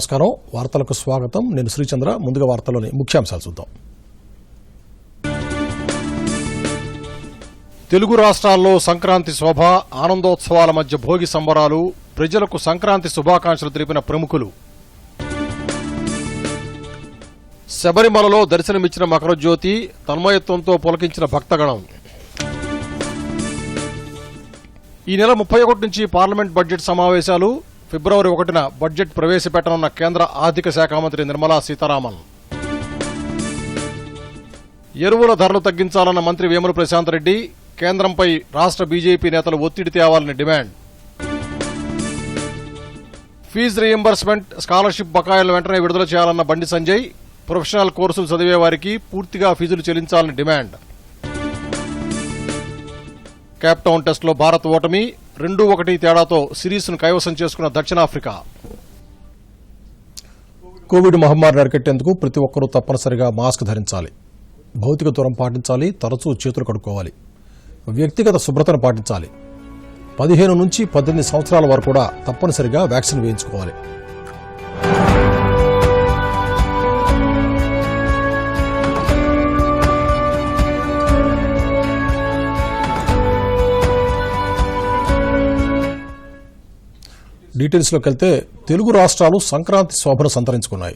నమస్కారం. వార్తలకు స్వాగతం. నేను శ్రీచంద్ర. ముందుగా వార్తల్లోని ముఖ్యాంశాలు చూద్దాం. తెలుగు రాష్ట్రాల్లో సంక్రాంతి శోభ, ఆనందోత్సవాల మధ్య భోగి సంబరాలు, ప్రజలకు సంక్రాంతి శుభాకాంక్షలు తెలిపిన ప్రముఖులు. శబరిమలలో దర్శనమిచ్చిన మకరజ్యోతి, తన్మయత్వంతో పులకించిన భక్తగణం. ఈ నెల 31 నుంచి పార్లమెంట్ బడ్జెట్ సమావేశాలు. ఫిబ్రవరి 1న బడ్జెట్ ప్రవేశపెట్టనున్న కేంద్ర ఆర్థిక శాఖ మంత్రి నిర్మలా సీతారామన్. ఎరువుల ధరలు తగ్గించాలన్న మంత్రి వేముల ప్రశాంత్ రెడ్డి. కేంద్రంపై రాష్ట్ర బీజేపీ నేతలు ఒత్తిడి తేవాలని డిమాండ్. ఫీజు రీయింబర్స్మెంట్, స్కాలర్షిప్ బకాయిలను వెంటనే విడుదల చేయాలన్న బండి సంజయ్. ప్రొఫెషనల్ కోర్సులు చదివే వారికి పూర్తిగా ఫీజులు చెల్లించాలని డిమాండ్. కేప్టౌన్ టెస్టులో భారత్ ఓటమి. 2-1 తేడాతో సిరీస్ను కైవసం చేసుకున్న దక్షిణాఫ్రికా. కోవిడ్ మహమ్మారిని అరికట్టేందుకు ప్రతి ఒక్కరూ తప్పనిసరిగా మాస్క్ ధరించాలి, భౌతిక దూరం పాటించాలి, తరచూ చేతులు కడుక్కోవాలి, వ్యక్తిగత శుభ్రతను పాటించాలి. 15 నుంచి 18 సంవత్సరాల వరకు కూడా తప్పనిసరిగా వ్యాక్సిన్ వేయించుకోవాలి. డీటెయిల్స్లోకి వెళ్తే తెలుగు రాష్ట్రాలు సంక్రాంతి శోభను సంతరించుకున్నాయి.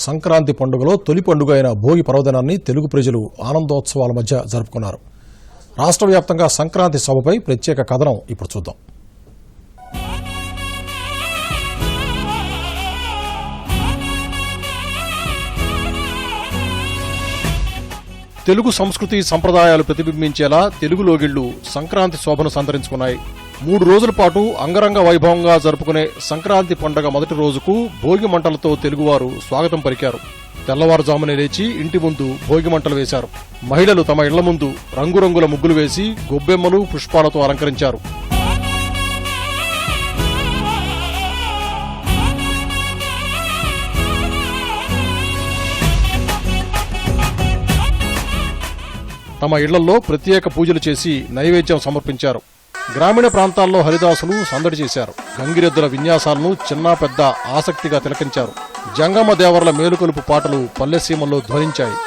సంక్రాంతి పండుగలో తొలి పండుగ అయిన భోగి పర్వదినాన్ని తెలుగు ప్రజలు ఆనందోత్సవాల మధ్య జరుపుకున్నారు. రాష్ట్ర వ్యాప్తంగా సంక్రాంతి శోభపై ప్రత్యేక కథనం ఇప్పుడు చూద్దాం. తెలుగు సంస్కృతి సంప్రదాయాలు ప్రతిబింబించేలా తెలుగు లోగిళ్లు సంక్రాంతి శోభను సంతరించుకున్నాయి. 3 రోజుల పాటు అంగరంగ వైభవంగా జరుపుకునే సంక్రాంతి పండుగ మొదటి రోజుకు భోగి మంటలతో తెలుగువారు స్వాగతం పలికారు. తెల్లవారుజామునే లేచి ఇంటి ముందు భోగి మంటలు వేశారు. మహిళలు తమ ఇళ్ల ముందు రంగురంగుల ముగ్గులు వేసి గొబ్బెమ్మలు, పుష్పాలతో అలంకరించారు. తమ ఇళ్లలో ప్రత్యేక పూజలు చేసి నైవేద్యం సమర్పించారు. గ్రామీణ ప్రాంతాల్లో హరిదాసులు సందడి చేశారు. గంగిరెద్దుల విన్యాసాలను చిన్న పెద్ద ఆసక్తిగా తిలకించారు. జంగమ దేవర్ల మేలుకొలుపు పాటలు పల్లెసీమల్లో ధ్వనించాయి.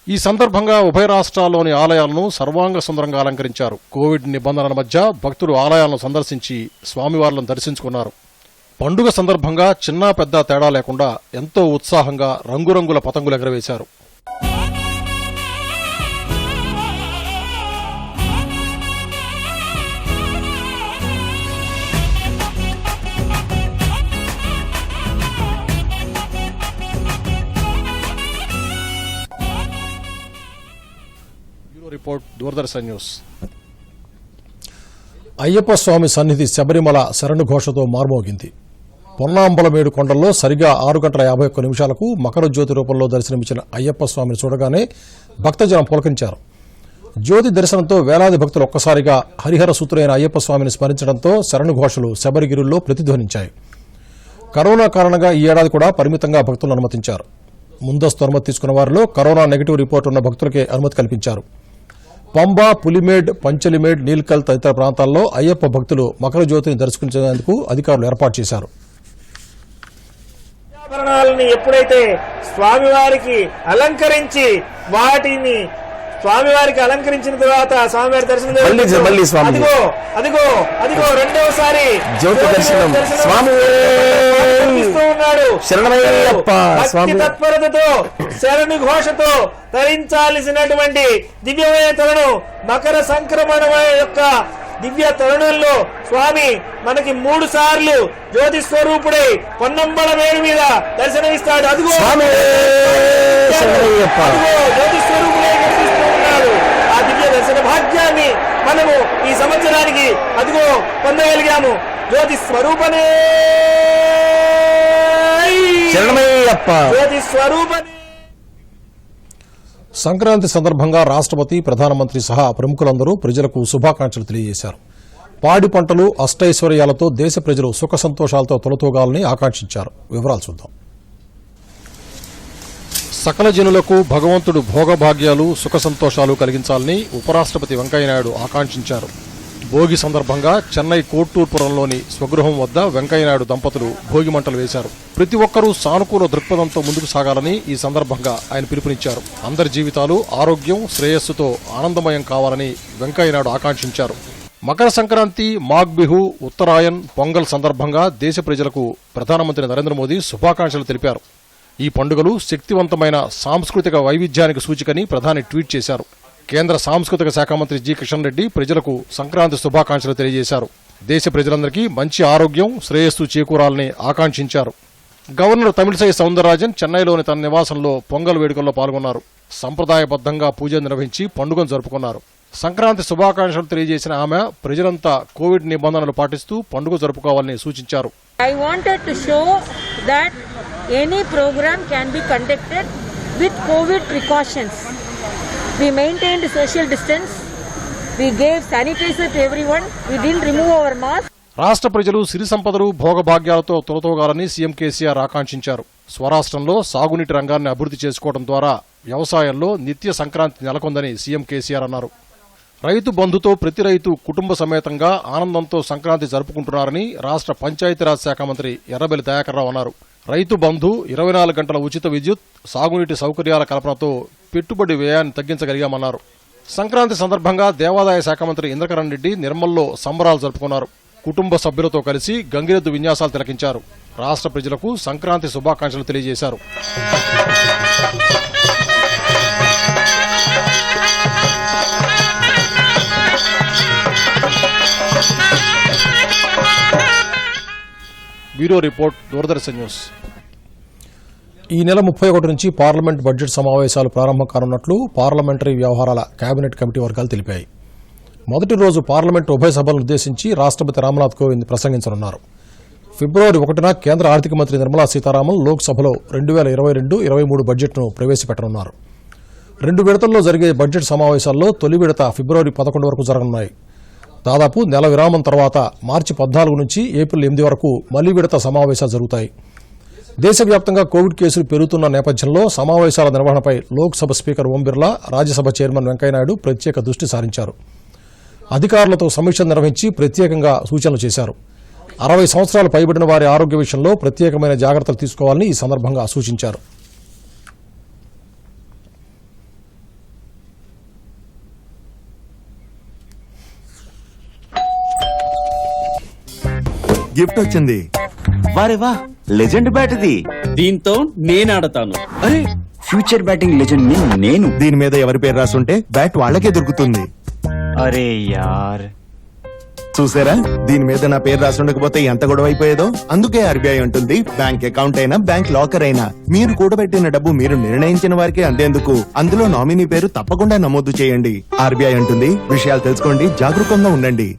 ఈ సందర్భంగా ఉభయ రాష్ట్రాల్లోని ఆలయాలను సర్వాంగ సుందరంగా అలంకరించారు. కోవిడ్ నిబంధనల మధ్య భక్తులు ఆలయాలను సందర్శించి స్వామివార్లను దర్శించుకున్నారు. పండుగ సందర్భంగా చిన్న పెద్ద తేడా లేకుండా ఎంతో ఉత్సాహంగా రంగురంగుల పతంగులు ఎగరవేశారు. Report Doordarshan news. అయ్యప్ప స్వామి సన్నిధి శబరిమల శరణు ఘోషతో మార్మోగింది. పొన్నాంబలమేడు కొండల్లో సరిగా 6:51 మకర జ్యోతి రూపంలో దర్శనమిచ్చిన అయ్యప్ప స్వామిని చూడగానే భక్తజనం పులకించారు. జ్యోతి దర్శనంతో వేలాది భక్తులు ఒక్కసారిగా హరిహర సూత్రులైన అయ్యప్ప స్వామిని స్మరించడంతో శరణు ఘోషలు శబరిగిరుల్లో ప్రతిధ్వనించాయి. కరోనా కారణంగా ఈ ఏడాది కూడా పరిమితంగా భక్తులను అనుమతించారు. ముందస్తు అనుమతి తీసుకున్న వారిలో కరోనా నెగిటివ్ రిపోర్టు ఉన్న భక్తులకే అనుమతి కల్పించారు. పంబ, పులిమేడ్, పంచలిమేడ్, నీల్కల్ తదితర ప్రాంతాల్లో అయ్యప్ప భక్తులు మకర జ్యోతిని దర్శించేందుకు అధికారులు ఏర్పాటు చేశారు. ఆభరణాలను ఎప్పుడైతే స్వామివారికి అలంకరించి అలంకరించిన తర్వాత స్వామివారి దర్శనం అదిగో రెండవసారి జ్యోతి దర్శనం ఉన్నాడు. భక్తి తత్పరతతో శరణు ఘోషతో ధరించాల్సినటువంటి దివ్యమైన తరుణం మకర సంక్రమణ యొక్క దివ్య తరుణంలో స్వామి మనకి 3 సార్లు జ్యోతి స్వరూపుడై పొన్నంబళ మేరు మీద దర్శనమిస్తాడు. అదిగో జ్యోతి స్వరూపుడై కనిపిస్తూ ఉన్నాడు. ఆ దివ్య దర్శన భాగ్యాన్ని మనము ఈ సంవత్సరానికి అదిగో పొందగలిగాము. జ్యోతి స్వరూపనే జ్యోతి స్వరూపనే. సంక్రాంతి సందర్భంగా రాష్ట్రపతి, ప్రధానమంత్రి సహా ప్రముఖులందరూ ప్రజలకు శుభాకాంక్షలు తెలియజేశారు. పాడి పంటలు, అష్టైశ్వర్యాలతో దేశ ప్రజలు సుఖ సంతోషాలతో తొలతూగాలని ఆకాంక్షించారు. వివరాలు చూద్దాం. సకల జనులకు భగవంతుడు భోగభాగ్యాలు సుఖ సంతోషాలు కలిగించాలని ఉపరాష్ట్రపతి వెంకయ్యనాయుడు ఆకాంక్షించారు. భోగి సందర్భంగా చెన్నై కోట్టూర్పురంలోని స్వగృహం వద్ద వెంకయ్యనాయుడు దంపతులు భోగి మంటలు వేశారు. ప్రతి ఒక్కరూ సానుకూల దృక్పథంతో ముందుకు సాగాలని ఈ సందర్భంగా ఆయన పిలుపునిచ్చారు. అందరి జీవితాలు ఆరోగ్యం శ్రేయస్సుతో ఆనందమయం కావాలని వెంకయ్యనాయుడు ఆకాంక్షించారు. మకర సంక్రాంతి, మాఘ్ బిహు, ఉత్తరాయణ్, పొంగల్ సందర్భంగా దేశ ప్రజలకు ప్రధానమంత్రి నరేంద్ర మోదీ శుభాకాంక్షలు తెలిపారు. ఈ పండుగలు శక్తివంతమైన సాంస్కృతిక వైవిధ్యానికి సూచికని ప్రధాని ట్వీట్ చేశారు. కేంద్ర సాంస్కృతిక శాఖ మంత్రి జి కిషన్ రెడ్డి ప్రజలకు సంక్రాంతి శుభాకాంక్షలు తెలియజేశారు. దేశ ప్రజలందరికీ మంచి ఆరోగ్యం శ్రేయస్సు చేకూరాలని ఆకాంక్షించారు. గవర్నర్ తమిళిసై సౌందరరాజన్ చెన్నైలోని తన నివాసంలో పొంగల్ వేడుకల్లో పాల్గొన్నారు. సంప్రదాయబద్దంగా పూజలు నిర్వహించి పండుగను జరుపుకున్నారు. సంక్రాంతి శుభాకాంక్షలు తెలియజేసిన ఆమె ప్రజలంతా కోవిడ్ నిబంధనలు పాటిస్తూ పండుగ జరుపుకోవాలని సూచించారు. I wanted to show that any program can be conducted with COVID precautions. We maintained social distance. We gave sanitizer to everyone. We didn't remove our mask. రాష్ట్ర ప్రజలు సిరి సంపదలు భోగభాగ్యాలతో తొలతోగాలని సీఎం కేసీఆర్ ఆకాంక్షించారు. స్వరాష్ట్రంలో సాగునీటి రంగాన్ని అభివృద్ధి చేసుకోవడం ద్వారా వ్యవసాయంలో నిత్య సంక్రాంతి నెలకొందని సీఎం కేసీఆర్ అన్నారు. రైతు బంధుతో ప్రతి రైతు కుటుంబ సమేతంగా ఆనందంతో సంక్రాంతి జరుపుకుంటున్నారని రాష్ట్ర పంచాయతీరాజ్ శాఖ మంత్రి ఎర్రబెల్లి దయాకర్రావు అన్నారు. రైతు బంధు, 24 గంటల ఉచిత విద్యుత్, సాగునీటి సౌకర్యాల కల్పనతో పెట్టుబడి వ్యయాన్ని తగ్గించగలిగామన్నారు. సంక్రాంతి సందర్భంగా దేవాదాయ శాఖ మంత్రి ఇంద్రకరణ్ రెడ్డి నిర్మల్లో సంబరాలు జరుపుకున్నారు. కుటుంబ సభ్యులతో కలిసి గంగిరెద్దు విన్యాసాలు తిలకించారు. రాష్ట్ర ప్రజలకు సంక్రాంతి శుభాకాంక్షలు తెలియజేశారు. Bureau report, Doordarshan news. ఈ నెల 31 నుంచి పార్లమెంట్ బడ్జెట్ సమావేశాలు ప్రారంభం కానున్నట్లు పార్లమెంటరీ వ్యవహారాల కేబినెట్ కమిటీ వర్గాలు తెలిపాయి. మొదటి రోజు పార్లమెంట్ ఉభయ సభలను ఉద్దేశించి రాష్ట్రపతి రామ్నాథ్ కోవింద్ ప్రసంగించనున్నారు. ఫిబ్రవరి 1న కేంద్ర ఆర్థిక మంత్రి నిర్మలా సీతారామన్ లోక్సభలో 2022-23 బడ్జెట్ను ప్రవేశపెట్టనున్నారు. 2 విడతల్లో జరిగే బడ్జెట్ సమావేశాల్లో తొలి విడత ఫిబ్రవరి 11 వరకు జరగనున్నాయి. దాదాపు నెల విరామం తర్వాత మార్చి 14 నుంచి ఏప్రిల్ 8 వరకు మళ్లీ విడత సమావేశాలు జరుగుతాయి. దేశవ్యాప్తంగా కోవిడ్ కేసులు పెరుగుతున్న నేపథ్యంలో సమావేశాల నిర్వహణపై లోక్సభ స్పీకర్ ఓం బిర్లా, రాజ్యసభ చైర్మన్ వెంకయ్యనాయుడు ప్రత్యేక దృష్టి సారించారు. అధికారులతో సమీక్ష నిర్వహించి ప్రత్యేకంగా సూచనలు చేశారు. 60 సంవత్సరాలు పైబడిన వారి ఆరోగ్య విషయంలో ప్రత్యేకమైన జాగ్రత్తలు తీసుకోవాలని ఈ సందర్భంగా సూచించారు. గిఫ్ట్ వచ్చింది. వారే వా, లెజెండ్ బ్యాట్ ఇది. దీంతో నేను ఆడతాను. అరే, ఫ్యూచర్ బ్యాటింగ్ లెజెండ్ నేను. దీని మీద ఎవరి పేరు రాసుంటే బ్యాట్ వాళ్ళకే దొరుకుతుంది. అరే యార్, చూసారా, దీని మీద నా పేరు రాసుండకపోతే ఎంత గొడవ అయిపోయేదో. అందుకే ఆర్బీఐ ఉంటుంది, బ్యాంక్ అకౌంట్ అయినా బ్యాంక్ లాకర్ అయినా మీరు కూడబెట్టిన డబ్బు మీరు నిర్ణయించిన వారికే అందేందుకు అందులో నామినీ పేరు తప్పకుండా నమోదు చేయండి. ఆర్బీఐ ఉంటుంది, విషయాలు తెలుసుకోండి, జాగరూకంగా ఉండండి.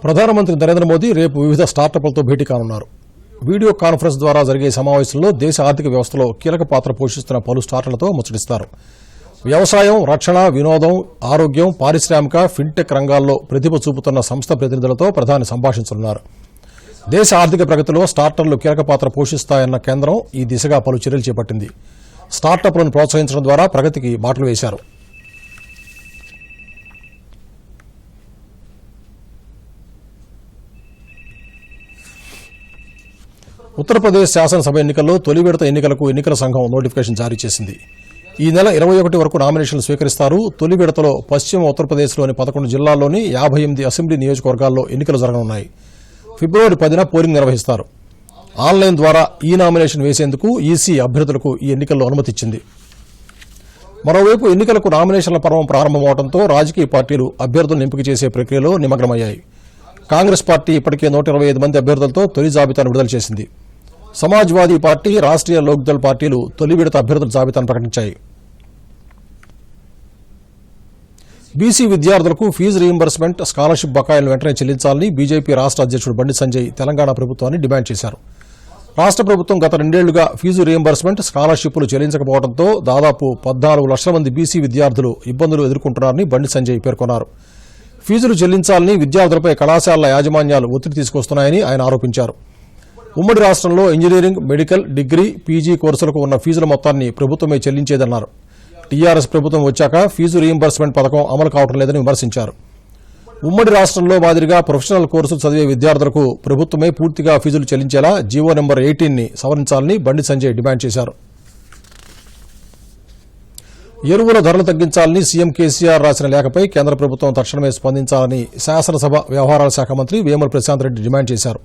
ప్రధానమంత్రి నరేంద్ర మోదీ రేపు వివిధ స్టార్టప్లతో భేటీ కానున్నారు. వీడియో కాన్ఫరెన్స్ ద్వారా జరిగే సమావేశంలో దేశ ఆర్థిక వ్యవస్థలో కీలక పాత్ర పోషిస్తున్న పలు స్టార్టప్లతో ముచ్చటిస్తారు. వ్యవసాయం, రక్షణ, వినోదం, ఆరోగ్యం, పారిశ్రామిక, ఫిన్టెక్ రంగాల్లో ప్రతిభ చూపుతున్న సంస్థ ప్రతినిధులతో ప్రధాని సంభాషించనున్నారు. దేశ ఆర్థిక ప్రగతిలో స్టార్టప్లు కీలక పాత్ర పోషిస్తాయన్న కేంద్రం ఈ దిశగా పలు చర్యలు చేపట్టింది. స్టార్టప్లను ప్రోత్సహించడం ద్వారా ప్రగతికి బాటలు వేశారు. ఉత్తరప్రదేశ్ శాసనసభ ఎన్నికల్లో తొలి విడత ఎన్నికలకు ఎన్నికల సంఘం నోటిఫికేషన్ జారీ చేసింది. ఈ నెల 21 వరకు నామినేషన్లు స్వీకరిస్తారు. తొలి విడతలో పశ్చిమ ఉత్తరప్రదేశ్లోని 11 జిల్లాల్లోని 58 అసెంబ్లీ నియోజకవర్గాల్లో ఎన్నికలు జరగనున్నాయి. ఫిబ్రవరి 10న పోలింగ్ నిర్వహిస్తారు. ఆన్లైన్ ద్వారా ఈ నామినేషన్ వేసేందుకు ఈసీ అభ్యర్థులకు ఈ ఎన్నికల్లో అనుమతిచ్చింది. మరోవైపు ఎన్నికలకు నామినేషన్ల పర్వం ప్రారంభమవడంతో రాజకీయ పార్టీలు అభ్యర్థులను ఎంపిక చేసే ప్రక్రియలో నిమగ్నమయ్యాయి. కాంగ్రెస్ పార్టీ ఇప్పటికే 125 మంది అభ్యర్థులతో తొలి జాబితాను విడుదల చేసింది. సమాజ్వాదీ పార్టీ, రాష్ట్రీయ లోక్దళ్ పార్టీలు తొలి విడత అభ్యర్థుల జాబితాను ప్రకటించాయి. బీసీ విద్యార్థులకు ఫీజు రీయింబర్స్మెంట్, స్కాలర్షిప్ బకాయిలను వెంటనే చెల్లించాలని బీజేపీ రాష్ట్ర అధ్యక్షుడు బండి సంజయ్ తెలంగాణ ప్రభుత్వాన్ని డిమాండ్ చేశారు. రాష్ట్ర ప్రభుత్వం గత 2 ఏళ్లుగా ఫీజు రీయింబర్స్మెంట్, స్కాలర్షిప్లు చెల్లించకపోవడంతో దాదాపు 14 లక్షల మంది బీసీ విద్యార్థులు ఇబ్బందులు ఎదుర్కొంటున్నారని బండి సంజయ్ పేర్కొన్నారు. ఫీజులు చెల్లించాలని విద్యార్థులపై కళాశాలల యాజమాన్యాలు ఒత్తిడి తీసుకొస్తున్నాయని ఆయన ఆరోపించారు. ఉమ్మడి రాష్ట్రంలో ఇంజనీరింగ్, మెడికల్, డిగ్రీ, పీజీ కోర్సులకు ఉన్న ఫీజుల మొత్తాన్ని ప్రభుత్వమే చెల్లించేదన్నారు. టీఆర్ఎస్ ప్రభుత్వం వచ్చాక ఫీజు రీయింబర్స్మెంట్ పథకం అమలు కావడం లేదని విమర్శించారు. ఉమ్మడి రాష్ట్రంలో మాదిరిగా ప్రొఫెషనల్ కోర్సులు చదివే విద్యార్థులకు ప్రభుత్వమే పూర్తిగా ఫీజులు చెల్లించేలా GO number 18ని సవరించాలని Bandi Sanjay demand చేశారు. ఎరువుల ధరలు తగ్గించాలని సీఎం కేసీఆర్ రాసిన లేఖపై కేంద్ర ప్రభుత్వం తక్షణమే స్పందించాలని శాసనసభ వ్యవహారాల శాఖ మంత్రి వేముల ప్రశాంత్ రెడ్డి డిమాండ్ చేశారు.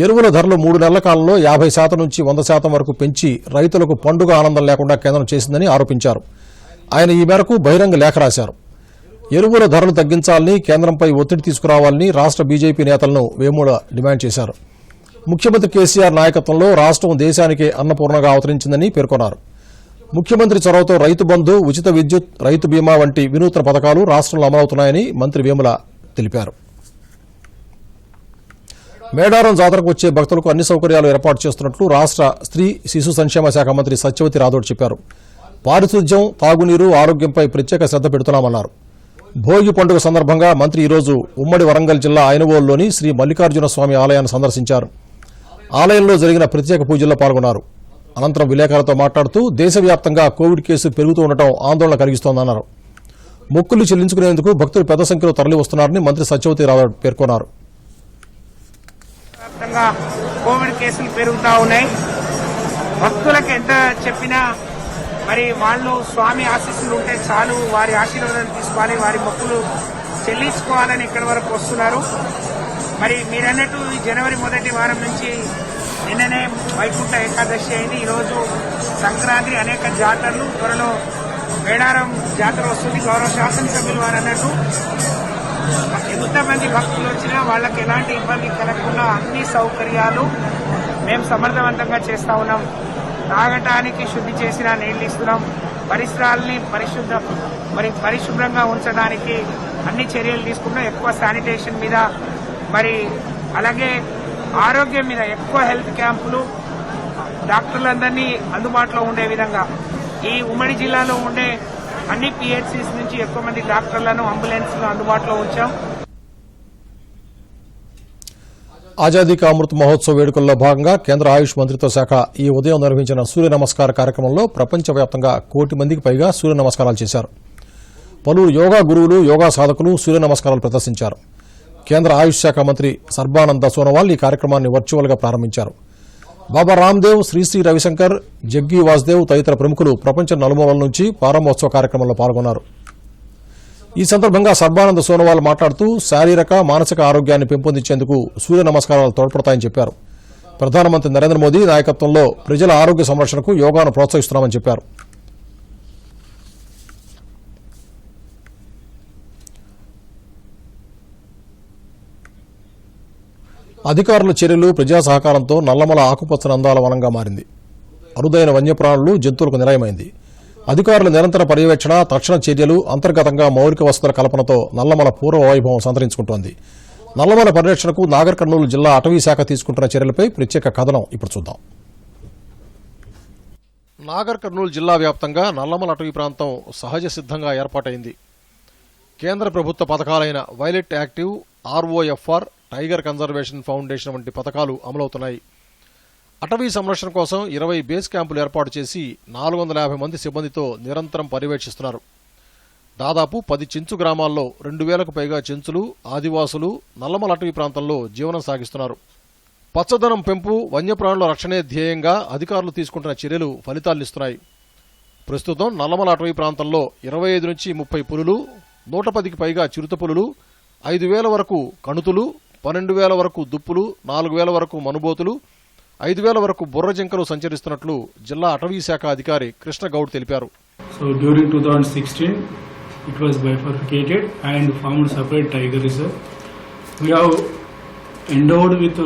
ఎరువుల ధరలు 3 నెలల కాలంలో 50% నుంచి 100% వరకు పెంచి రైతులకు పండుగ ఆనందం లేకుండా కేంద్రం చేసిందని ఆరోపించారు. ఆయన ఈ మేరకు బహిరంగ లేఖ రాశారు. ఎరువుల ధరలు తగ్గించాలని, కేంద్రంపై ఒత్తిడి తీసుకురావాలని రాష్ట్ర బీజేపీ నేతలను వేముల డిమాండ్ చేశారు. ముఖ్యమంత్రి కేసీఆర్ నాయకత్వంలో రాష్ట్రం దేశానికే అన్నపూర్ణగా అవతరించిందని పేర్కొన్నారు. ముఖ్యమంత్రి చొరవతో రైతు బంధు, ఉచిత విద్యుత్, రైతు బీమా వంటి వినూత్న పథకాలు రాష్ట్రంలో అమలవుతున్నాయని మంత్రి వేముల తెలిపారు. మేడారం జాతరకు వచ్చే భక్తులకు అన్ని సౌకర్యాలు ఏర్పాటు చేస్తున్నట్లు రాష్ట్ర స్త్రీ శిశు సంక్షేమ శాఖ మంత్రి సత్యవతి రాథోడ్ చెప్పారు. పారిశుధ్యం, తాగునీరు, ఆరోగ్యంపై ప్రత్యేక శ్రద్ధ పెడుతున్నామన్నారు. భోగి పండుగ సందర్భంగా మంత్రి ఈరోజు ఉమ్మడి వరంగల్ జిల్లా ఐనవోలులోని శ్రీ మల్లికార్జున స్వామి ఆలయాన్ని సందర్శించారు. ఆలయంలో జరిగిన ప్రత్యేక పూజల్లో పాల్గొన్నారు. అనంతరం విలేకరులతో మాట్లాడుతూ దేశవ్యాప్తంగా కోవిడ్ కేసులు పెరుగుతూ ఉండటం ఆందోళన కలిగిస్తోందన్నారు. మొక్కులు చెల్లించుకునేందుకు భక్తులు పెద్ద సంఖ్యలో తరలి వస్తున్నారని మంత్రి సత్యవతి రాథోడ్ పేర్కొన్నారు. కోవిడ్ కేసులు పెరుగుతూ ఉన్నాయి. భక్తులకు ఎంత చెప్పినా మరి వాళ్ళు స్వామి ఆశీస్సులు ఉంటే చాలు, వారి ఆశీర్వాదాలు తీసుకోవాలి, వారి మొక్కులు చెల్లించుకోవాలని ఇక్కడి వరకు వస్తున్నారు. మరి మీరన్నట్టు ఈ జనవరి 1వ వారం నుంచి నిన్ననే వైకుంఠ ఏకాదశి అయింది. ఈరోజు సంక్రాంతి, అనేక జాతరలు, త్వరలో మేడారం జాతర వస్తుంది. గౌరవ శాసనసభ్యులు వారు అన్నట్టు ఎంతమంది భక్తులు వచ్చినా వాళ్ళకి ఎలాంటి ఇబ్బంది కలగకుండా అన్ని సౌకర్యాలు మేము సమర్థవంతంగా చేస్తా ఉన్నాం. తాగటానికి శుద్ధి చేసిన నీళ్లు ఇస్తున్నాం. పరిసరాలని పరిశుభ్రంగా ఉంచడానికి అన్ని చర్యలు తీసుకుంటాం. ఎక్కువ శానిటేషన్ మీద, మరి అలాగే ఆరోగ్యం మీద ఎక్కువ హెల్త్ క్యాంపులు, డాక్టర్లందరినీ అందుబాటులో ఉండే విధంగా ఈ ఉమ్మడి జిల్లాలో ఉండే అన్ని పిహెచ్సిస్ నుంచి ఎక్కువ మంది డాక్టర్లను, అంబులెన్స్లను అందుబాటులో ఉంచాం. ఆజాదీ కా అమృత్ మహోత్సవ్ వేడుకల్లో భాగంగా కేంద్ర ఆయుష్ మంత్రిత్వ శాఖ ఈ ఉదయం నిర్వహించిన సూర్య నమస్కార కార్యక్రమంలో ప్రపంచవ్యాప్తంగా 1 కోటి మందికి పైగా సూర్య నమస్కారాలు చేశారు. పలువురు యోగా గురువులు, యోగా సాధకులు సూర్య నమస్కారాలు ప్రదర్శించారు. కేంద్ర ఆయుష్ శాఖ మంత్రి సర్బానంద సోనోవాల్ ఈ కార్యక్రమాన్ని వర్చువల్ గా ప్రారంభించారు. బాబా రామ్దేవ్, శ్రీశ్రీ రవిశంకర్, జగ్గీ వాసుదేవ్ తదితర ప్రముఖులు ప్రపంచ నలుమూలల నుంచి ప్రారంభోత్సవ కార్యక్రమంలో పాల్గొన్నారు. ఈ సందర్భంగా సర్బానంద సోనోవాల్ మాట్లాడుతూ శారీరక, మానసిక ఆరోగ్యాన్ని పెంపొందించేందుకు సూర్య నమస్కారాలు తోడ్పడతాయని చెప్పారు. ప్రధానమంత్రి నరేంద్ర మోదీ నాయకత్వంలో ప్రజల ఆరోగ్య సంరక్షణకు యోగాను ప్రోత్సహిస్తున్నామని చెప్పారు. అధికారుల చర్యలు, ప్రజా సహకారంతో నల్లమల ఆకుపచ్చని అందాల వనంగా మారింది. అరుదైన వన్యప్రాణులు, జంతువులకు నిలయమైంది. అధికారుల నిరంతర పర్యవేక్షణ, తక్షణ చర్యలు, అంతర్గతంగా మౌలిక వసతుల కల్పనతో నల్లమల పూర్వ వైభవం సంతరించుకుంటోంది. నల్లమల పరిరక్షణకు నాగర్ కర్నూలు జిల్లా అటవీ శాఖ తీసుకుంటున్న చర్యలపై ప్రత్యేక కథనం ఇప్పుడు చూద్దాం. నాగర్ కర్నూలు జిల్లా వ్యాప్తంగా నల్లమల అటవీ ప్రాంతం సహజ సిద్ధంగా ఏర్పాటైంది. కేంద్ర ప్రభుత్వ పథకాలైన violet active, ROFR, tiger conservation foundation వంటి పథకాలు అమలవుతున్నాయి. అటవీ సంరక్షణ కోసం 20 బేస్ క్యాంపులు ఏర్పాటు చేసి 450 మంది సిబ్బందితో నిరంతరం పర్యవేక్షిస్తున్నారు. దాదాపు 10 చెంచు గ్రామాల్లో 2000కు పైగా చెంచులు, ఆదివాసులు నల్లమల అటవీ ప్రాంతంలో జీవనం సాగిస్తున్నారు. పచ్చదనం పెంపు, వన్యప్రాణుల రక్షణే ధ్యేయంగా అధికారులు తీసుకుంటున్న చర్యలు ఫలితాలనిస్తున్నాయి. ప్రస్తుతం నల్లమల అటవీ ప్రాంతంలో 25 నుంచి 30 పులులు, 110కి పైగా చిరుత పులులు, 5000 వరకు కణుతులు, 12000 వరకు దుప్పులు, 4000 వరకు మనుబోతులు, 5000 వరకు బుర్ర జింకలు సంచరిస్తున్నట్లు జిల్లా అటవీ శాఖ అధికారి కృష్ణ గౌడ్ తెలిపారు. So during 2016 it was bifurcated and formed separate tiger reserve. We have endowed with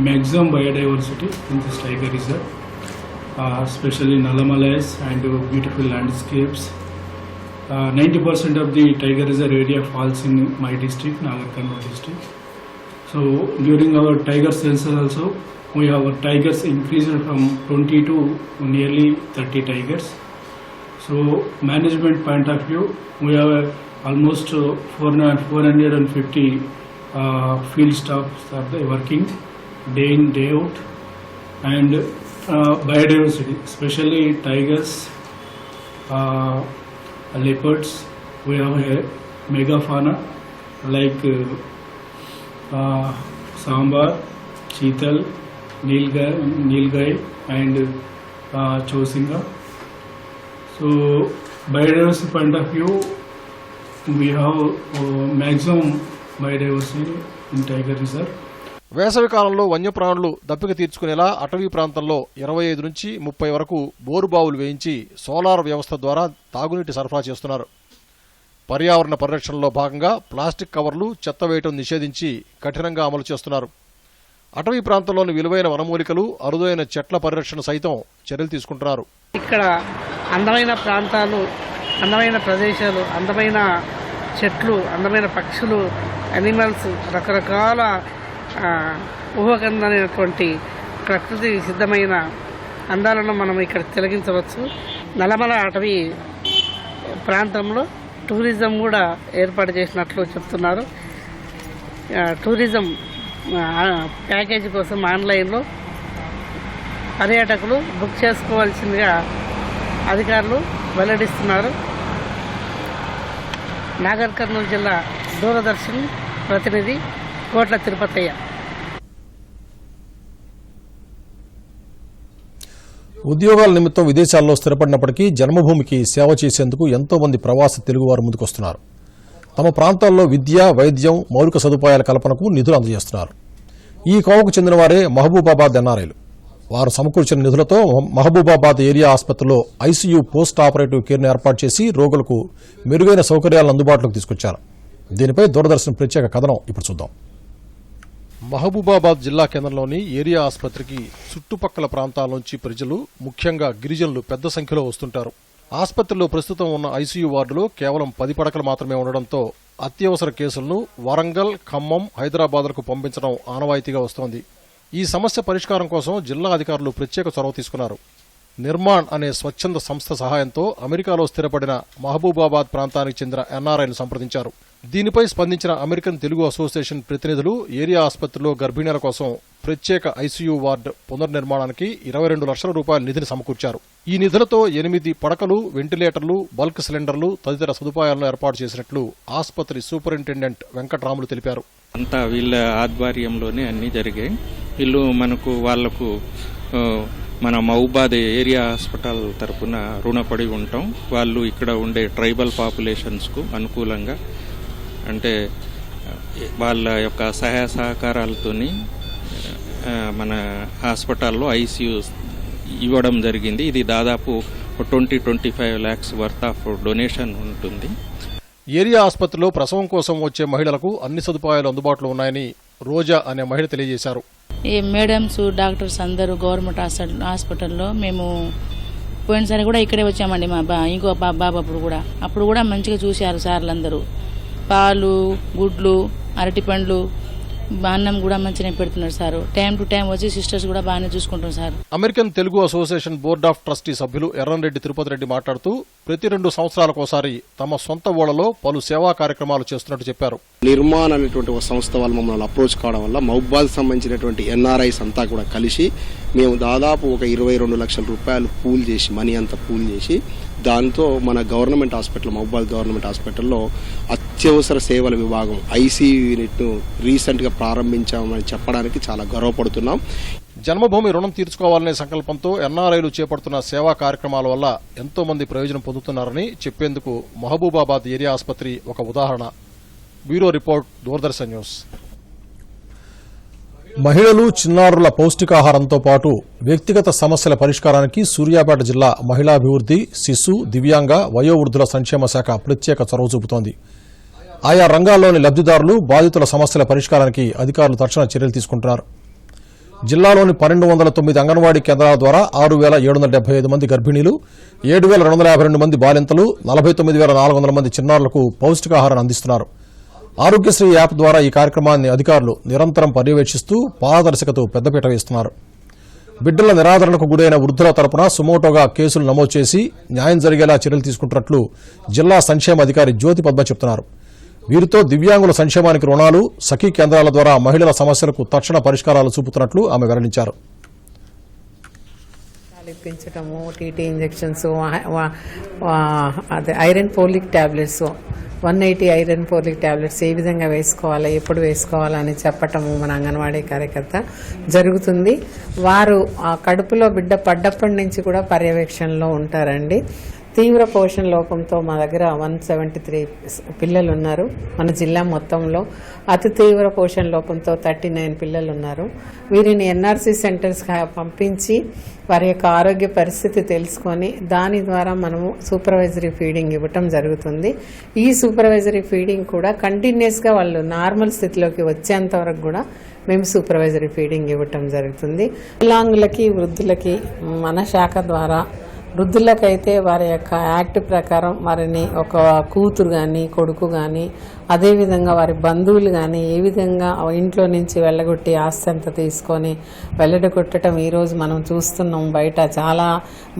maximum biodiversity in this tiger reserve, especially Nallamalas and beautiful landscapes. 90% of the tiger reserve area falls in my district, Nagar Karnool district. So during our tiger census also, we have our tigers increased from 20 to nearly 30 tigers. So management point of view, we have almost 450 field staffs are working day in, day out, and biodiversity, especially tigers, leopards. We have a megafauna like sambar, cheetal, nilgai, and chosinga. So, biodiversity point of view, we have maximum biodiversity in Tiger Reserve. వేసవి కాలంలో వన్యప్రాణులు దప్పిక తీర్చుకునేలా అటవీ ప్రాంతంలో 25 నుంచి 30 వరకు బోరుబావులు వేయించి solar వ్యవస్థ ద్వారా తాగునీటి సరఫరా చేస్తున్నారు. పర్యావరణ పరిరక్షణలో భాగంగా ప్లాస్టిక్ కవర్లు, చెత్త వేయటం నిషేధించి కఠినంగా అమలు చేస్తున్నారు. అటవీ ప్రాంతంలోని విలువైన వనమూలికలు, అరుదైన చెట్ల పరిరక్షణ సైతం చర్యలు తీసుకుంటున్నారు. ఇక్కడ అందమైన ప్రాంతాలు, అందమైన ప్రదేశాలు, అందమైన చెట్లు, అందమైన పక్షులు, అనిమల్స్, రకరకాల ఊహకందనటువంటి ప్రకృతి సిద్ధమైన అందాలను మనం ఇక్కడ తిలకించవచ్చు. నల్లమల అటవీ ప్రాంతంలో టూరిజం కూడా ఏర్పాటు చేసినట్లు చెప్తున్నారు. టూరిజం ప్యాకేజీ కోసం ఆన్లైన్లో పర్యాటకులు బుక్ చేసుకోవాల్సిందిగా అధికారులు వెల్లడిస్తున్నారు. నాగర్ కర్నూలు జిల్లా దూరదర్శన్ ప్రతినిధి కోట్ల తిరుపతయ్య. ఉద్యోగాల నిమిత్తం విదేశాల్లో స్థిరపడినప్పటికీ జన్మభూమికి సేవ చేసేందుకు ఎంతో మంది ప్రవాస తెలుగువారు ముందుకొస్తున్నారు. తమ ప్రాంతాల్లో విద్య, వైద్యం, మౌలిక సదుపాయాల కల్పనకు నిధులు అందజేస్తున్నారు. ఈ కోవకు చెందిన వారే మహబూబాబాద్ ఎన్ఆర్ఐలు. వారు సమకూర్చిన నిధులతో మహబూబాబాద్ ఏరియా ఆసుపత్రిలో ఐసీయూ పోస్ట్ ఆపరేటివ్ కేర్ను ఏర్పాటు చేసి రోగులకు మెరుగైన సౌకర్యాలను అందుబాటులోకి తీసుకొచ్చారు. దీనిపై దూరదర్శన్ ప్రత్యేక కథనం ఇప్పుడు చూద్దాం. మహబూబాబాద్ జిల్లా కేంద్రంలోని ఏరియా ఆసుపత్రికి చుట్టుపక్కల ప్రాంతాల నుంచి ప్రజలు, ముఖ్యంగా గిరిజనులు పెద్ద సంఖ్యలో వస్తుంటారు. ఆసుపత్రిలో ప్రస్తుతం ఉన్న ఐసీయూ వార్డులో కేవలం 10 పడకలు మాత్రమే ఉండడంతో అత్యవసర కేసులను వరంగల్, ఖమ్మం, హైదరాబాద్లకు పంపించడం ఆనవాయితీగా వస్తోంది. ఈ సమస్య పరిష్కారం కోసం జిల్లా అధికారులు ప్రత్యేక చొరవ తీసుకున్నారు. నిర్మాణ్ అనే స్వచ్ఛంద సంస్థ సహాయంతో అమెరికాలో స్థిరపడిన మహబూబాబాద్ ప్రాంతానికి చెందిన ఎన్ఆర్ఐను సంప్రదించారు. దీనిపై స్పందించిన అమెరికన్ తెలుగు అసోసియేషన్ ప్రతినిధులు ఏరియా ఆసుపత్రిలో గర్భిణీల కోసం ప్రత్యేక ఐసీయూ వార్డు పునర్నిర్మాణానికి 22 లక్షల రూపాయల నిధిని సమకూర్చారు. ఈ నిధులతో 8 పడకలు, వెంటిలేటర్లు, బల్క్ సిలిండర్లు తదితర సదుపాయాలను ఏర్పాటు చేసినట్లు ఆసుపత్రి సూపరింటెండెంట్ వెంకట్రాములు తెలిపారు. అంతా వీళ్ళ ఆధ్వర్యంలోనే అన్ని జరిగాయి. వీళ్ళు వాళ్లకు మన మహబూబాద్ ఏరియా హాస్పిటల్ తరపున రుణపడి ఉంటాం. వాళ్ళు ఇక్కడ ఉండే ట్రైబల్ పాపులేషన్స్కు అనుకూలంగా, అంటే వాళ్ళ యొక్క సహాయ సహకారాలతోని మన హాస్పిటల్లో ఐసీయూ ఇవ్వడం జరిగింది. ఇది దాదాపు 20-25 lakhs వర్త్ ఆఫ్ డొనేషన్ ఉంటుంది. ఏరియా ఆసుపత్రిలో ప్రసవం కోసం వచ్చే మహిళలకు అన్ని సదుపాయాలు అందుబాటులో ఉన్నాయని రోజా అనే మహిళ తెలియజేశారు. ఈ మేడమ్స్, డాక్టర్స్ అందరూ గవర్నమెంట్ హాస్పిటల్లో మేము పోయినసారి కూడా ఇక్కడే వచ్చామండి. మా ఇంకో బాబు అప్పుడు కూడా మంచిగా చూశారు సార్లందరూ. పాలు, గుడ్లు, అరటిపండ్లు, అన్నం కూడా మంచిగా పెడుతున్నారు సార్. టైం టు టైం వచ్చి సిస్టర్స్ కూడా బాగానే చూసుకుంటారు sir. American Telugu association board of trustee సభ్యులు ఎర్రంరెడ్డి తిరుపతి రెడ్డి మాట్లాడుతూ ప్రతి 2 సంవత్సరాలకోసారి తమ సొంత ఊళ్ళలో పలు సేవా కార్యక్రమాలు చేస్తున్నట్టు చెప్పారు. నిర్మాణ్ అనేటువంటి ఒక సంస్థ వాళ్ళు మమ్మల్ని అప్రోచ్ కావడం వల్ల మహబూబాద్ సంబంధించినటువంటి ఎన్ఆర్ఐస్ అంతా కూడా కలిసి మేము దాదాపు ఒక 22 లక్షల రూపాయలు మనీ అంతా పూల్ చేసి దాంతో మన గవర్నమెంట్ హాస్పిటల్, మహబూబాద్ గవర్నమెంట్ హాస్పిటల్లో అత్యవసర సేవల విభాగం ఐసీయూ యూనిట్ను రీసెంట్ గా ప్రారంభించామని చెప్పడానికి చాలా గర్వపడుతున్నాం. జన్మభూమి రుణం తీర్చుకోవాలనే సంకల్పంతో ఎన్ఆర్ఐలు చేపడుతున్న సేవా కార్యక్రమాల వల్ల ఎంతో మంది ప్రయోజనం పొందుతున్నారని చెప్పేందుకు మహబూబాబాద్ ఏరియా ఆసుపత్రి ఒక ఉదాహరణ. Bureau report, Doordarshan news. మహిళలు, చిన్నారుల పౌష్టికాహారంతో పాటు వ్యక్తిగత సమస్యల పరిష్కారానికి సూర్యాపేట జిల్లా మహిళాభివృద్ది, శిశు, దివ్యాంగ, వయోవృద్ధుల సంక్షేమ శాఖ ప్రత్యేక చొరవ చూపుతోంది. ఆయా రంగాల్లోని లబ్దిదారులు, బాధితుల సమస్యల పరిష్కారానికి అధికారులు తక్షణ చర్యలు తీసుకుంటున్నారు. జిల్లాలోని 1209 అంగన్వాడీ కేంద్రాల ద్వారా 6,775 మంది గర్భిణీలు, 7,252 మంది బాలింతలు, 49,400 మంది చిన్నారులకు పౌష్టికాహారాన్ని అందిస్తున్నారు. ఆరోగ్యశ్రీ యాప్ ద్వారా ఈ కార్యక్రమాన్ని అధికారులు నిరంతరం పర్యవేక్షిస్తూ పారదర్శకతకు పెద్దపీట వేస్తున్నారు. బిడ్డల నిరాదరణకు గురైన వృద్ధుల తరపున సుమోటోగా కేసులు నమోదు చేసి న్యాయం జరిగేలా చర్యలు తీసుకుంటున్నట్లు జిల్లా సంక్షేమ అధికారి జ్యోతి పద్మ చెబుతున్నారు. వీరితో దివ్యాంగుల సంక్షేమానికి రుణాలు, సఖీ కేంద్రాల ద్వారా మహిళల సమస్యలకు తక్షణ పరిష్కారాలు చూపుతున్నట్లు ఆమె వెల్లడించారు. ఇప్పించటము, టీటీ ఇంజెక్షన్స్, అదే iron folic tablets, 180 iron folic tablets ఏ విధంగా వేసుకోవాలి, ఎప్పుడు వేసుకోవాలని చెప్పటము మన అంగన్వాడీ కార్యకర్త జరుగుతుంది. వారు ఆ కడుపులో బిడ్డ పడ్డప్పటి నుంచి కూడా పర్యవేక్షణలో ఉంటారండి. తీవ్ర పోషణ లోపంతో మా దగ్గర 173 పిల్లలు ఉన్నారు. మన జిల్లా మొత్తంలో అతి తీవ్ర పోషణ లోపంతో 39 పిల్లలు ఉన్నారు. వీరిని ఎన్ఆర్సీ సెంటర్స్ పంపించి వారి యొక్క ఆరోగ్య పరిస్థితి తెలుసుకొని దాని ద్వారా మనము సూపర్వైజరీ ఫీడింగ్ ఇవ్వటం జరుగుతుంది. ఈ సూపర్వైజరీ ఫీడింగ్ కూడా కంటిన్యూస్గా వాళ్ళు నార్మల్ స్థితిలోకి వచ్చేంత వరకు కూడా మేము సూపర్వైజరీ ఫీడింగ్ ఇవ్వటం జరుగుతుంది. వికలాంగులకి, వృద్ధులకి మన శాఖ ద్వారా, వృద్ధులకైతే వారి యొక్క యాక్ట్ ప్రకారం వారిని ఒక కూతురు కానీ, కొడుకు కానీ, అదేవిధంగా వారి బంధువులు కానీ ఏ విధంగా ఇంట్లో నుంచి వెళ్ళగొట్టి ఆస్తి అంతా తీసుకొని వెళ్ళగొట్టడం ఈరోజు మనం చూస్తున్నాం. బయట చాలా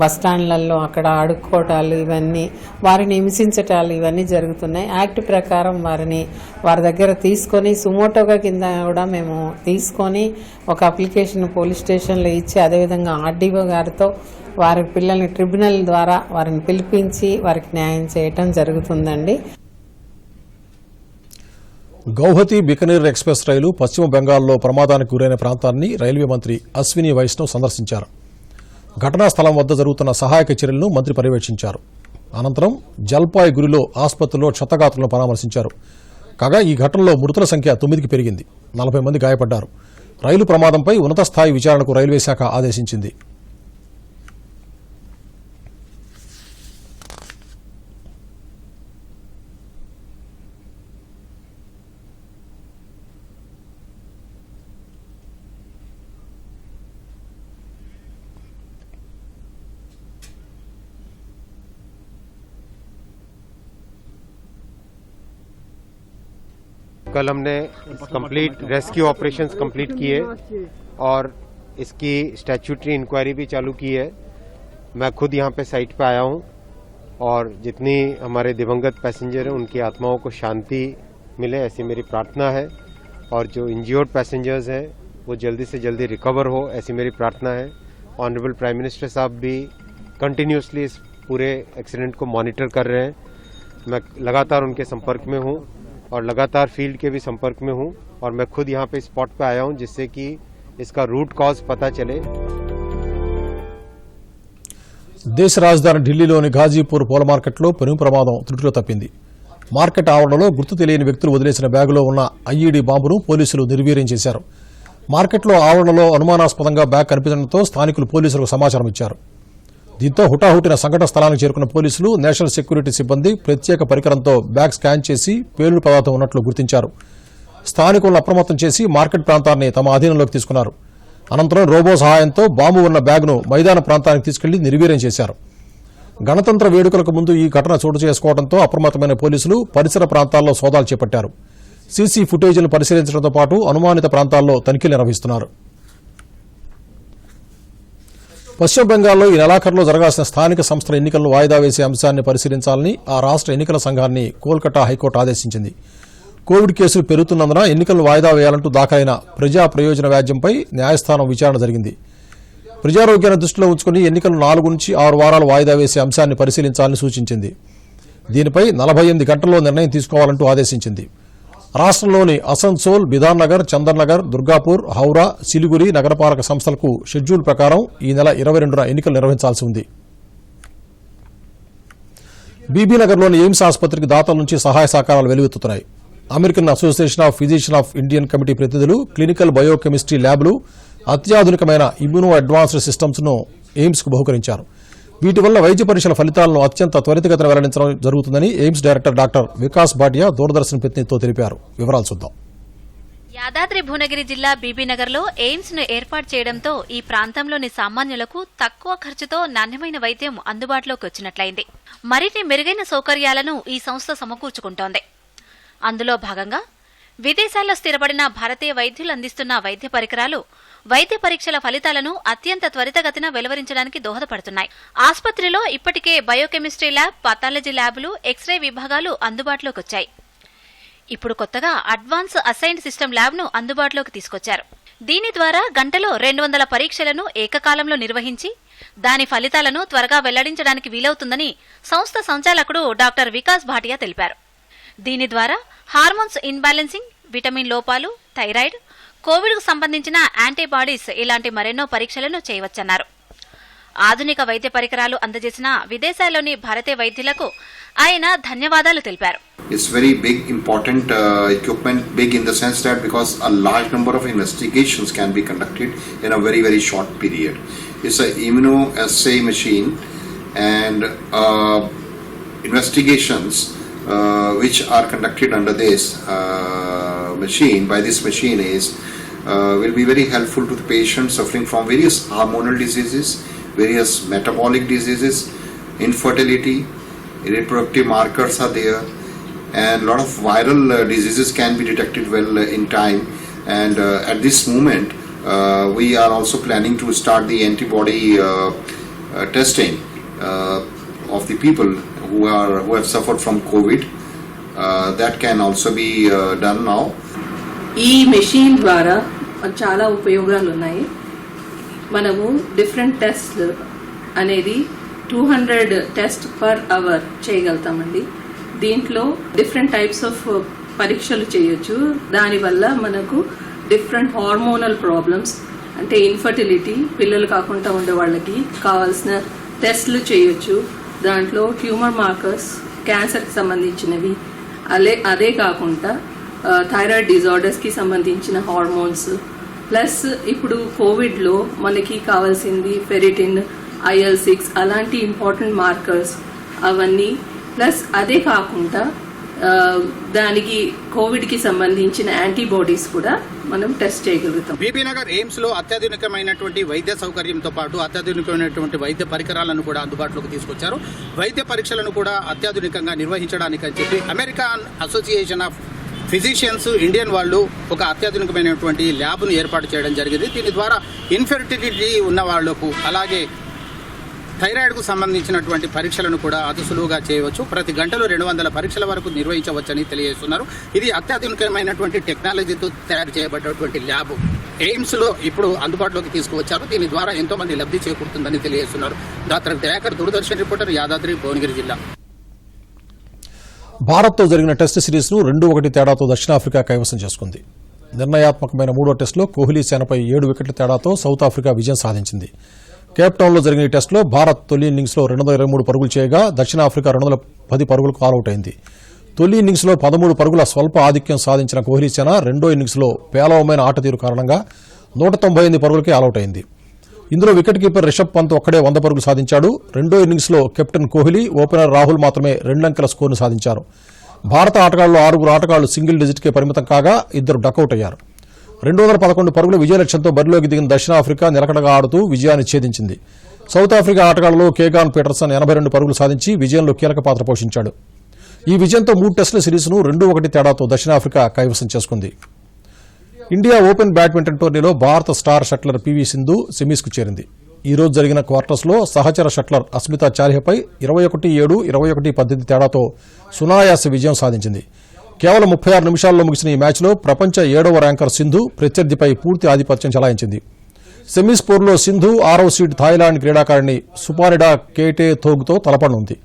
బస్టాండ్లలో అక్కడ అడుక్కోవటాలు, ఇవన్నీ వారిని హింసించటాలు ఇవన్నీ జరుగుతున్నాయి. యాక్ట్ ప్రకారం వారిని వారి దగ్గర తీసుకొని సుమోటోగా కింద కూడా మేము తీసుకొని ఒక అప్లికేషన్ పోలీస్ స్టేషన్లో ఇచ్చి, అదేవిధంగా ఆర్డీఓ గారితో వారి పిల్లల్ని ట్రిబ్యునల్ ద్వారా వారిని పిలిపించి వారికి న్యాయం చేయటం జరుగుతుందండి. గౌహతి బికనీర్ ఎక్స్ప్రెస్ రైలు పశ్చిమ బెంగాల్లో ప్రమాదానికి గురైన ప్రాంతాన్ని రైల్వే మంత్రి అశ్విని వైష్ణవ్ సందర్శించారు. ఘటనా స్థలం వద్ద జరుగుతున్న సహాయక చర్యలను మంత్రి పర్యవేక్షించారు. అనంతరం జల్పాయ్గురిలో ఆసుపత్రిలో క్షతగాత్రులను పరామర్శించారు. కాగా ఈ ఘటనలో మృతుల సంఖ్య 9కి పెరిగింది. 40 మంది గాయపడ్డారు. రైలు ప్రమాదంపై ఉన్నత స్థాయి విచారణకు రైల్వే శాఖ ఆదేశించింది. कल हमने कंप्लीट रेस्क्यू ऑपरेशंस कंप्लीट किए और इसकी स्टैट्यूटरी इंक्वायरी भी चालू की है. मैं खुद यहाँ पे साइट पे आया हूँ और जितनी हमारे दिवंगत पैसेंजर हैं उनकी आत्माओं को शांति मिले ऐसी मेरी प्रार्थना है. और जो इंज्योर्ड पैसेंजर्स हैं वो जल्दी से जल्दी रिकवर हो ऐसी मेरी प्रार्थना है. ऑनरेबल प्राइम मिनिस्टर साहब भी कंटिन्यूसली इस पूरे एक्सीडेंट को मॉनिटर कर रहे हैं. मैं लगातार उनके संपर्क में हूँ और लगातार फील्ड के भी संपर्क में हूं और मैं खुद यहां पे स्पॉट पे आया हूं जिससे कि इसका रूट कॉज पता चले. దేశ రాజధాని ఢిల్లీలోని ఘాజీపూర్ పూల మార్కెట్లో పెను ప్రమాదం త్రుటిలో తప్పింది. మార్కెట్ ఆవరణలో గుర్తు తెలియని వ్యక్తులు వదిలేసిన బ్యాగులో ఉన్న ఐఈడీ బాంబును పోలీసులు నిర్వీర్యం చేశారు. మార్కెట్లో ఆవరణలో అనుమానాస్పదంగా బ్యాగ్ కనిపించడంతో స్థానికులు పోలీసులకు సమాచారం ఇచ్చారు. దీంతో హుటాహుటిన సంఘటన స్థలానికి చేరుకున్న పోలీసులు, నేషనల్ సెక్యూరిటీ సిబ్బంది ప్రత్యేక పరికరంతో బ్యాగ్ స్కాన్ చేసి పేలుడు పదార్థం ఉన్నట్లు గుర్తించారు. స్థానికులను అప్రమత్తం చేసి మార్కెట్ ప్రాంతాన్ని తమ అధీనంలోకి తీసుకున్నారు. అనంతరం రోబో సహాయంతో బాంబు ఉన్న బ్యాగ్ను మైదాన ప్రాంతానికి తీసుకెళ్లి నిర్వీర్యం చేశారు. గణతంత్ర వేడుకలకు ముందు ఈ ఘటన చోటు చేసుకోవడంతో అప్రమత్తమైన పోలీసులు పరిసర ప్రాంతాల్లో సోదాలు చేపట్టారు. సీసీ ఫుటేజీలను పరిశీలించడంతో పాటు అనుమానిత ప్రాంతాల్లో తనిఖీలు నిర్వహిస్తున్నారు. పశ్చిమ బెంగాల్లో ఈ నెలాఖరులో జరగాల్సిన స్థానిక సంస్థల ఎన్నికలను వాయిదా వేసే అంశాన్ని పరిశీలించాలని ఆ రాష్ట ఎన్నికల సంఘాన్ని కోల్కతా హైకోర్టు ఆదేశించింది. కోవిడ్ కేసులు పెరుగుతున్నందున ఎన్నికలను వాయిదా వేయాలంటూ దాఖలైన ప్రజా ప్రయోజన వ్యాజ్యంపై న్యాయస్థానం విచారణ జరిగింది. ప్రజారోగ్యాన్ని దృష్టిలో ఉంచుకుని ఎన్నికలు 4 నుంచి 6 వారాలు వాయిదా వేసే అంశాన్ని పరిశీలించాలని సూచించింది. దీనిపై 48 గంటల్లో నిర్ణయం తీసుకోవాలంటూ ఆదేశించింది. రాష్ట్రంలోని అసన్సోల్, బిధాన్ నగర్, చందన్ నగర్, దుర్గాపూర్, హౌరా, సిలిగురి నగరపాలక సంస్థలకు షెడ్యూల్ ప్రకారం ఈ నెల 22న ఎన్నికలు నిర్వహించాల్సి ఉంది. బీబీనగర్లోని ఎయిమ్స్ ఆసుపత్రికి దాతల నుంచి సహాయ సహకారాలు వెలువెత్తుతున్నాయి. American association of physician of Indian committee ప్రతినిధులు క్లినికల్ బయోకెమిస్ట్రీ ల్యాబ్లు, అత్యాధునికమైన ఇమ్యూనో అడ్వాన్స్డ్ సిస్టమ్స్ ను ఎయిమ్స్ కు బహుకరించారు. వీటి వల్ల వైద్య పరీక్షల ఫలితాలను అత్యంత త్వరితగతిన వెల్లడించడం జరుగుతుందని AIIMS director doctor Vikas Bhatia Doordarshan ప్రతినిధితో తెలిపారు. వివరాలు చూద్దాం. యాదాద్రి భువనగిరి జిల్లా బీబీనగర్లో ఎయిమ్స్ ను ఏర్పాటు చేయడంతో ఈ ప్రాంతంలోని సామాన్యులకు తక్కువ ఖర్చుతో నాణ్యమైన వైద్యం అందుబాటులోకి వచ్చినట్లయింది. మరిన్ని మెరుగైన సౌకర్యాలను ఈ సంస్థ సమకూర్చుకుంటోంది. అందులో భాగంగా విదేశాల్లో స్థిరపడిన భారతీయ వైద్యులు అందిస్తున్న వైద్య పరికరాలు వైద్య పరీక్షల ఫలితాలను అత్యంత త్వరితగతిన వెలువరించడానికి దోహదపడుతున్నాయి. ఆసుపత్రిలో ఇప్పటికే బయోకెమిస్ట్రీ ల్యాబ్, పాథాలజీ ల్యాబ్లు, ఎక్స్రే విభాగాలు అందుబాటులోకి వచ్చాయి. ఇప్పుడు కొత్తగా అడ్వాన్స్ అసైన్డ్ సిస్టమ్ ల్యాబ్ ను అందుబాటులోకి తీసుకొచ్చారు. దీని ద్వారా గంటలో 200 పరీక్షలను ఏకకాలంలో నిర్వహించి దాని ఫలితాలను త్వరగా వెల్లడించడానికి వీలవుతుందని సంస్థ సంచాలకుడు డాక్టర్ వికాస్ భాటియా తెలిపారు. దీని ద్వారా హార్మోన్స్ ఇన్బ్యాలెన్సింగ్, విటమిన్ లోపాలు, థైరాయిడ్, కోవిడ్కు సంబంధించిన యాంటీబాడీస్ ఇలాంటి మరెన్నో పరీక్షలను చేయవచ్చన్నారు. ఆధునిక వైద్య పరికరాలు అందజేసిన విదేశాల్లోని భారతీయ వైద్యులకు ఆయన ధన్యవాదాలు తెలిపారు. It's very big, important equipment, big in the sense that because a large number of investigations can be conducted in a very, very short period. It's an immunoassay machine and investigations which are conducted under this machine, by this machine will be very helpful to the patient suffering from various hormonal diseases, various metabolic diseases, infertility, reproductive markers are there, and a lot of viral diseases can be detected well in time. And at this moment, we are also planning to start the antibody testing of the people who have suffered from COVID. That can also be done now. ఈ machine ద్వారా చాలా ఉపయోగాలు ఉన్నాయి. మనము different test అనేది 200 test per hour చేయగలుగుతామండి. దీంట్లో different types of పరీక్షలు చేయొచ్చు. దానివల్ల మనకు డిఫరెంట్ హార్మోనల్ ప్రాబ్లమ్స్ అంటే ఇన్ఫర్టిలిటీ, పిల్లలు కాకుండా ఉండే వాళ్ళకి కావాల్సిన టెస్ట్లు చేయొచ్చు. దాంట్లో ట్యూమర్ మార్కర్స్, క్యాన్సర్కి సంబంధించినవి, అదే కాకుండా థైరాయిడ్ డిజార్డర్స్కి సంబంధించిన హార్మోన్స్, ప్లస్ ఇప్పుడు కోవిడ్లో మనకి కావాల్సింది ఫెరిటిన్, IL-6 అలాంటి ఇంపార్టెంట్ మార్కర్స్ అవన్నీ, ప్లస్ అదే కాకుండా దానికి కోవిడ్కి సంబంధించిన యాంటీబాడీస్ కూడా మనం టెస్ట్ చేయగలుగుతాం. బీబీ నగర్ ఎయిమ్స్ లో అత్యాధునికమైనటువంటి వైద్య సౌకర్యంతో పాటు అత్యాధునికమైనటువంటి వైద్య పరికరాలను కూడా అందుబాటులోకి తీసుకొచ్చారు. వైద్య పరీక్షలను కూడా అత్యాధునికంగా నిర్వహించడానికి అని చెప్పి American association of physicians Indian వాళ్ళు ఒక అత్యాధునికమైనటువంటి ల్యాబ్ను ఏర్పాటు చేయడం జరిగింది. దీని ద్వారా ఇన్ఫెర్టిలిటీ ఉన్న వాళ్లకు, అలాగే థైరాయిడ్కు సంబంధించినటువంటి పరీక్షలను కూడా అతి సులువుగా చేయవచ్చు. ప్రతి గంటలో 200 పరీక్షల వరకు నిర్వహించవచ్చని తెలియజేస్తున్నారు. ఇది అత్యాధునికమైనటువంటి టెక్నాలజీతో తయారు చేయబడినటువంటి ల్యాబ్ ఎయిమ్స్ లో ఇప్పుడు అందుబాటులోకి తీసుకువచ్చారు. దీని ద్వారా ఎంతో మంది లబ్ధి చేకూరుతుందని తెలియజేస్తున్నారు. డాక్టర్ దయాకర్, దూరదర్శన్ రిపోర్టర్, యాదాద్రి, భువనగిరి జిల్లా. భారత్తో జరిగిన టెస్ట్ సిరీస్ను 2-1 తేడాతో దక్షిణాఫ్రికా కైవసం చేసుకుంది. నిర్ణయాత్మకమైన 3వ టెస్టులో కోహ్లీ సేనపై 7 వికెట్ల తేడాతో సౌత్ ఆఫ్రికా విజయం సాధించింది. కేప్టౌన్లో జరిగిన ఈ టెస్టులో భారత్ తొలి ఇన్నింగ్స్లో 223 పరుగులు చేయగా దక్షిణాఫ్రికా 210 పరుగులకు ఆలౌట్ అయింది. తొలి ఇన్నింగ్స్లో 13 పరుగుల స్వల్ప ఆధిక్యం సాధించిన కోహ్లీ సేన రెండో ఇన్నింగ్స్లో పేలవమైన ఆటతీరు కారణంగా 198 పరుగులకే ఆలౌట్ అయింది. ఇందులో వికెట్ కీపర్ రిషబ్ పంత్ ఒక్కడే 100 పరుగులు సాధించాడు. రెండో ఇన్నింగ్స్లో కెప్టెన్ కోహ్లీ, ఓపెనర్ రాహుల్ మాత్రమే 2 అంకెల స్కోర్ను సాధించారు. భారత ఆటగాళ్లు 6 ఆటగాళ్లు సింగిల్ డిజిట్కే పరిమితం కాగా 2 డకౌట్ అయ్యారు. 211 పరుగుల విజయ లక్ష్యంతో బరిలోకి దిగిన దక్షిణాఫ్రికా నిలకడగా ఆడుతూ విజయాన్ని ఛేదించింది. సౌత్ ఆఫ్రికా ఆటగాళ్లలో కేగాన్ పీటర్సన్ 82 పరుగులు సాధించి విజయంలో కీలక పాత్ర పోషించాడు. ఈ విజయంతో 3 టెస్టుల సిరీస్ను 2-1 తేడాతో దక్షిణాఫ్రికా కైవసం చేసుకుంది. ఇండియా ఓపెన్ బ్యాడ్మింటన్ టోర్నీలో భారత స్టార్ షట్లర్ PV సింధు సెమీస్కు చేరింది. ఈ రోజు జరిగిన క్వార్టర్స్లో సహచర షట్లర్ అస్మితా చాలియాపై 21-7, 21-18 తేడాతో సునాయాస విజయం సాధించింది. కేవలం 36 నిమిషాల్లో ముగిసిన ఈ మ్యాచ్లో ప్రపంచ 7వ ర్యాంకర్ సింధు ప్రత్యర్థిపై పూర్తి ఆధిపత్యం చెలాయించింది. సెమీస్ పోరులో సింధు 6వ సీడ్ థాయిలాండ్ క్రీడాకారిణి సుపానిడా కేటే థోగ్తో తలపడనుంది.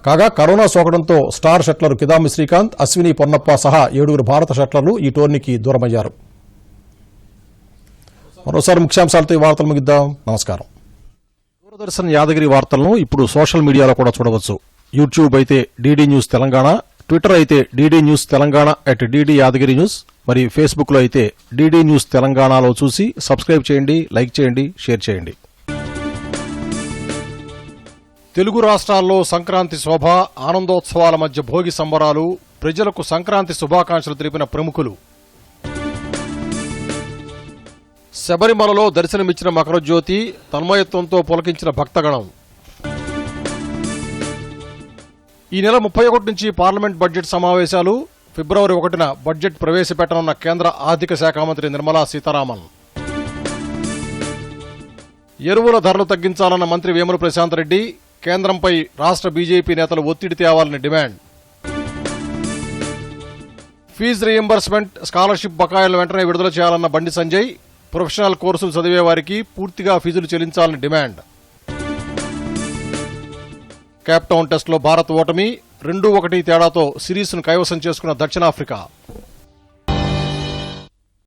కాగా కరోనా సోకడంతో స్టార్ షట్లర్ కిదాంబి శ్రీకాంత్, అశ్విని పొన్నప్ప సహా 7 భారత షట్లర్లు ఈ టోర్నీకి దూరమయ్యారు. మరోసారి ముఖ్యాంశాలతో ఈ వార్తలు ముగిద్దాం. నమస్కారం. దూరదర్శన్ యాదగిరి వార్తలను ఇప్పుడు సోషల్ మీడియాలో కూడా చూడవచ్చు. యూట్యూబ్ అయితే DD న్యూస్ తెలంగాణ, ట్విట్టర్ అయితే DD news Telangana @DD Yadagiri news, మరి ఫేస్బుక్లో అయితే DD న్యూస్ తెలంగాణలో చూసి సబ్స్క్రైబ్ చేయండి, లైక్ చేయండి, షేర్ చేయండి. తెలుగు రాష్ట్రాల్లో సంక్రాంతి శోభ, ఆనందోత్సవాల మధ్య భోగి సంబరాలు, ప్రజలకు సంక్రాంతి శుభాకాంక్షలు తెలిపిన ప్రముఖులు. శబరిమలలో దర్శనమిచ్చిన మకరజ్యోతి, తన్మయత్వంతో పులకించిన భక్తగణం. ఈ నెల 31 నుంచి పార్లమెంట్ బడ్జెట్ సమావేశాలు. ఫిబ్రవరి 1న బడ్జెట్ ప్రవేశపెట్టనున్న కేంద్ర ఆర్థిక శాఖ మంత్రి నిర్మలా సీతారామన్. ఎరువుల ధరలు తగ్గించాలన్న మంత్రి వేముల ప్రశాంత్ రెడ్డి, కేంద్రంపై రాష్ట్ర బీజేపీ నేతలు ఒత్తిడి తేవాలని డిమాండ్. ఫీజు రీయింబర్స్మెంట్, స్కాలర్షిప్ బకాయిలను వెంటనే విడుదల చేయాలన్న బండి సంజయ్. ప్రొఫెషనల్ కోర్సులు చదివే వారికి పూర్తిగా ఫీజులు చెల్లించాలని డిమాండ్. కేప్ టౌన్ టెస్టులో భారత్ ఓటమి. 2-1 తేడాతో సిరీస్ను కైవసం చేసుకున్న దక్షిణాఫ్రికా.